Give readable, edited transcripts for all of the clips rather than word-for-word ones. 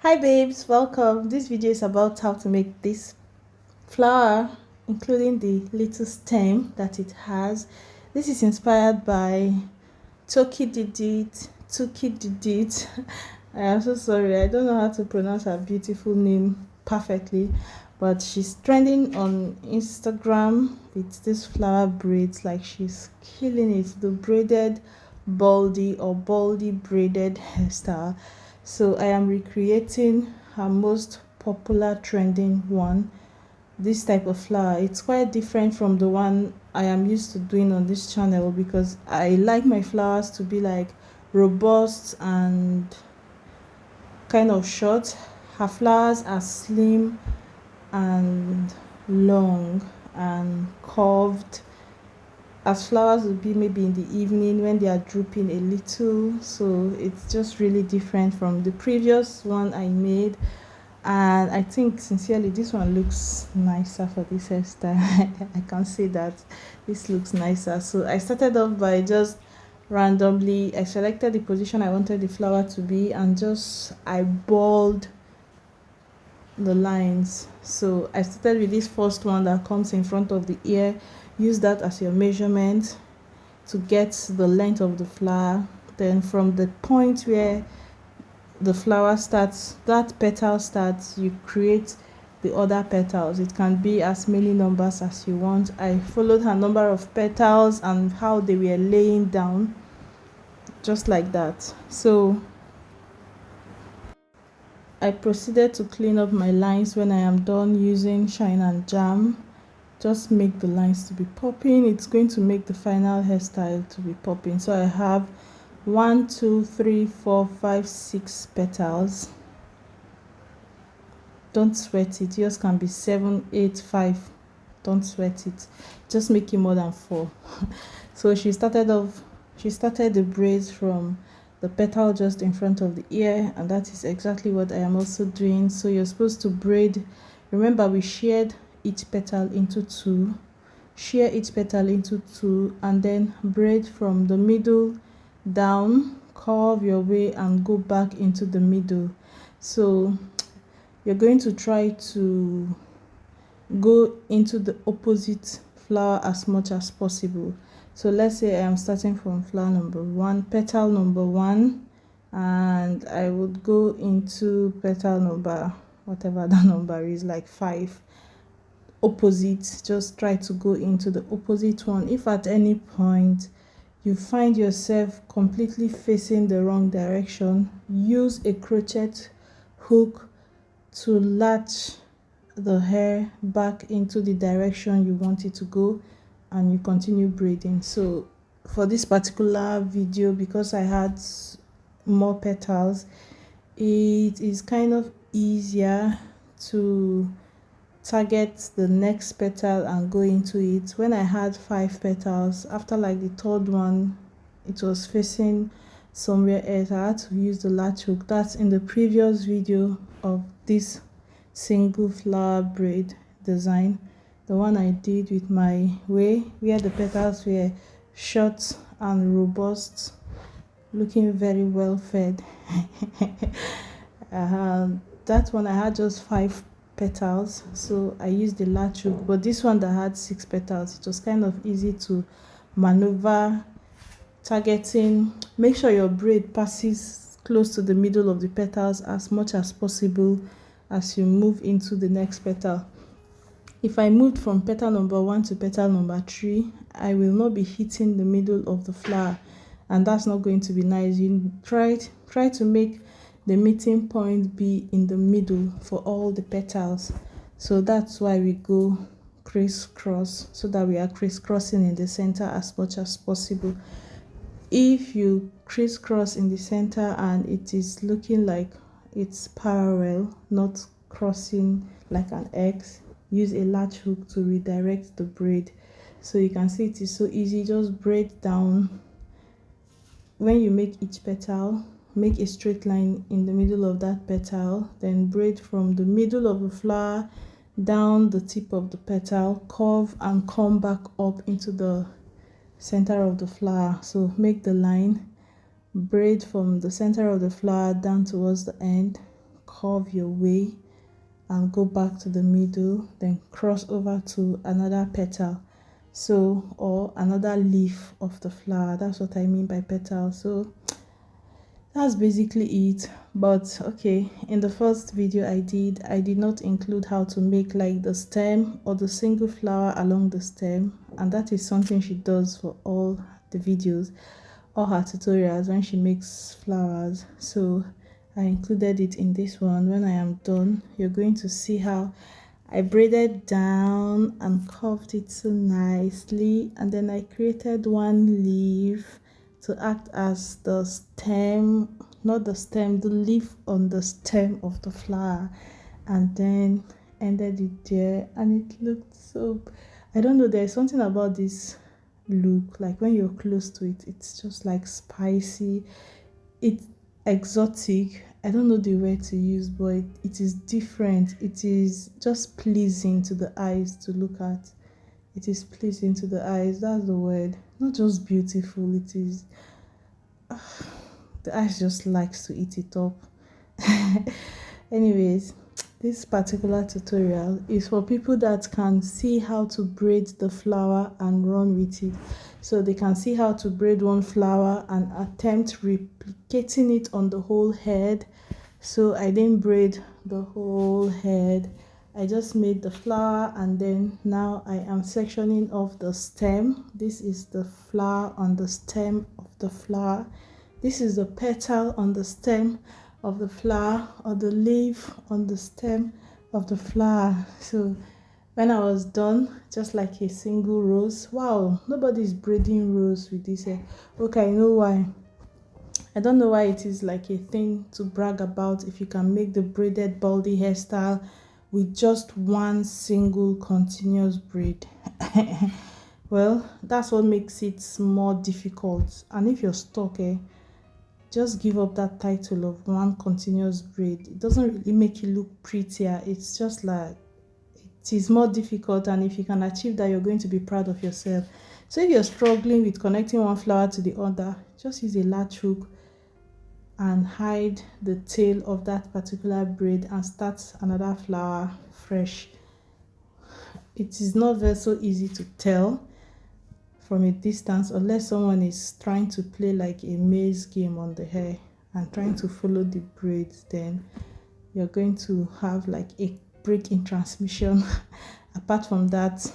Hi babes, welcome. This video is about how to make this flower, including the little stem that it has. This is inspired by Toki did it. I am so sorry, I don't know how to pronounce her beautiful name perfectly, but she's trending on Instagram with this flower braids. Like, she's killing it. The braided baldie or baldie braided hairstyle. So I am recreating her most popular trending one, this type of flower. It's quite different from the one I am used to doing on this channel because I like my flowers to be like robust and kind of short. Her flowers are slim and long and curved, as flowers would be maybe in the evening when they are drooping a little. So it's just really different from the previous one I made, and I think sincerely this one looks nicer for this hairstyle. I can say that this looks nicer. So I started off by just randomly I selected the position I wanted the flower to be and just eyeballed the lines. So I started with this first one that comes in front of the ear. Use that as your measurement to get the length of the flower. Then from the point where the flower starts, that petal starts, you create the other petals. It can be as many numbers as you want. I followed her number of petals and how they were laying down, just like that. So I proceeded to clean up my lines. When I am done using shine and jam, just make the lines to be popping. It's going to make the final hairstyle to be popping. So I have 1 2 3 4 5 6 petals. Don't sweat it. Yours can be 7 8 5. Don't sweat it, just make it more than 4. So she started the braids from the petal just in front of the ear, and that is exactly what I am also doing. So you're supposed to braid. Remember, we shared each petal into two, share each petal into two, and then braid from the middle down, curve your way and go back into the middle. So you're going to try to go into the opposite flower as much as possible. So let's say I am starting from flower number 1, petal number 1, and I would go into petal number whatever that number is, like 5. Opposite, just try to go into the opposite one. If at any point you find yourself completely facing the wrong direction, use a crochet hook to latch the hair back into the direction you want it to go, and you continue braiding. So for this particular video, because I had more petals, it is kind of easier to target the next petal and go into it. When I had 5 petals, after like the third one, it was facing somewhere else. I had to use the latch hook. That's in the previous video of this single flower braid design, the one I did with my way, where the petals were short and robust, looking very well fed. That one I had just 5 petals, so I used the latch hook. But this one that had 6 petals, it was kind of easy to maneuver, targeting. Make sure your braid passes close to the middle of the petals as much as possible as you move into the next petal. If I moved from petal number 1 to petal number 3, I will not be hitting the middle of the flower, and that's not going to be nice. You try to make the meeting point be in the middle for all the petals. So that's why we go crisscross, so that we are crisscrossing in the center as much as possible. If you crisscross in the center and it is looking like it's parallel, not crossing like an X, use a latch hook to redirect the braid. So you can see it is so easy. Just braid down. When you make each petal, make a straight line in the middle of that petal, then braid from the middle of the flower down the tip of the petal, curve and come back up into the center of the flower. So make the line, braid from the center of the flower down towards the end, curve your way and go back to the middle, then cross over to another petal, so, or another leaf of the flower. That's what I mean by petal. So that's basically it. But okay, in the first video I did not include how to make like the stem or the single flower along the stem, and that is something she does for all the videos, all her tutorials when she makes flowers. So I included it in this one. When I am done, you're going to see how I braided down and curved it so nicely, and then I created one leaf to act as the stem, not the stem, the leaf on the stem of the flower, and then ended it there, and it looked so, I don't know, there's something about this look, like when you're close to it, it's just like spicy, it's exotic. I don't know the word to use, but it is different. It is just pleasing to the eyes to look at. It is pleasing to the eyes, that's the word. Not just beautiful, it is the eyes just likes to eat it up. Anyways, this particular tutorial is for people that can see how to braid the flower and run with it. So they can see how to braid one flower and attempt replicating it on the whole head. So I didn't braid the whole head, I just made the flower, and then now I am sectioning off the stem. This is the flower on the stem of the flower. This is the petal on the stem of the flower, or the leaf on the stem of the flower. So when I was done, just like a single rose. Wow, nobody's braiding rose with this hair. Okay, I know why. I don't know why it is like a thing to brag about if you can make the braided baldie hairstyle with just one single continuous braid. Well, that's what makes it more difficult. And if you're stuck, just give up that title of one continuous braid. It doesn't really make you look prettier. It's just like, it is more difficult, and if you can achieve that, you're going to be proud of yourself. So if you're struggling with connecting one flower to the other, just use a latch hook and hide the tail of that particular braid and start another flower fresh. It is not very so easy to tell from a distance, unless someone is trying to play like a maze game on the hair and trying to follow the braids. Then you're going to have like a break in transmission. Apart from that,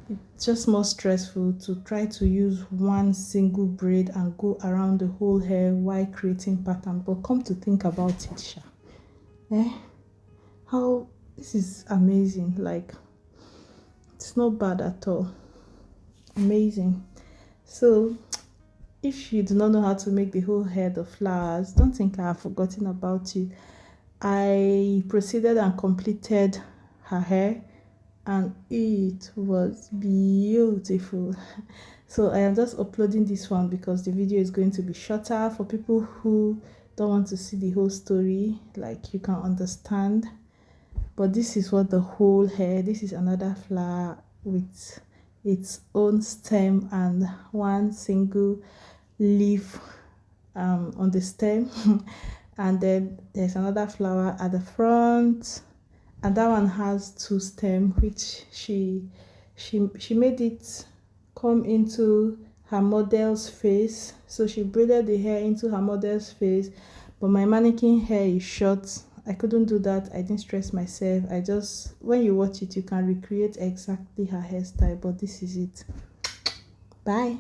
it's just more stressful to try to use one single braid and go around the whole hair while creating pattern. But come to think about it, Sha, how this is amazing. Like, it's not bad at all. Amazing. So if you do not know how to make the whole head of flowers, don't think I have forgotten about you. I proceeded and completed her hair, and it was beautiful. So I am just uploading this one because the video is going to be shorter for people who don't want to see the whole story, like you can understand. But this is what the whole hair, this is another flower with its own stem and one single leaf on the stem. And then there's another flower at the front, and that one has two stems, which she made it come into her model's face. So she braided the hair into her model's face, but my mannequin hair is short. I couldn't do that. I didn't stress myself. I just, when you watch it, you can recreate exactly her hairstyle. But this is it. Bye.